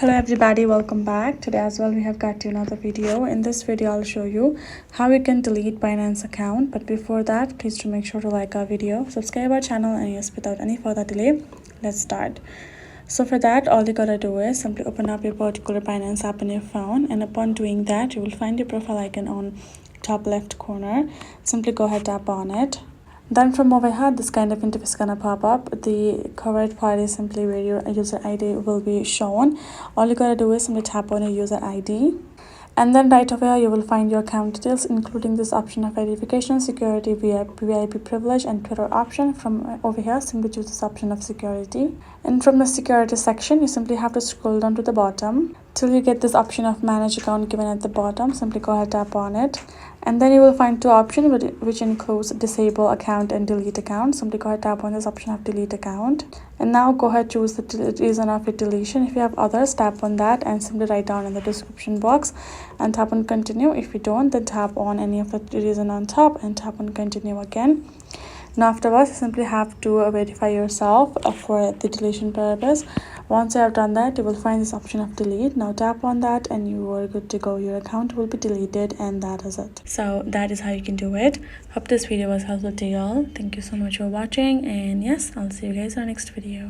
Hello everybody, welcome back. Today as well we have got to another video. In this video I'll show you how you can delete Binance account, but before that please do make sure to like our video, subscribe our channel, and yes, without any further delay, let's start. So for that, all you gotta do is simply open up your particular Binance app in your phone, and upon doing that you will find your profile icon on top left corner. Simply go ahead, tap on it. Then from over here, this kind of interface is gonna pop up. The correct part is simply where your user ID will be shown. All you gotta do is simply tap on your user ID, and then right over here you will find your account details, including this option of verification, security, VIP privilege, and Twitter option. From over here, simply choose this option of security, and from the security section you simply have to scroll down to the bottom till you get this option of manage account given at the bottom. Simply go ahead, tap on it, and then you will find two options which includes disable account and delete account. Simply go ahead, tap on this option of delete account, and now go ahead, choose the reason of your deletion. If you have others, tap on that and simply write down in the description box and tap on continue. If you don't, then tap on any of the reason on top and tap on continue again. Now afterwards, you simply have to verify yourself for the deletion purpose. Once you have done that, you will find this option of delete. Now tap on that and you are good to go. Your account will be deleted, and that is it. So that is how you can do it. Hope this video was helpful to y'all. Thank you so much for watching, and yes, I'll see you guys in our next video.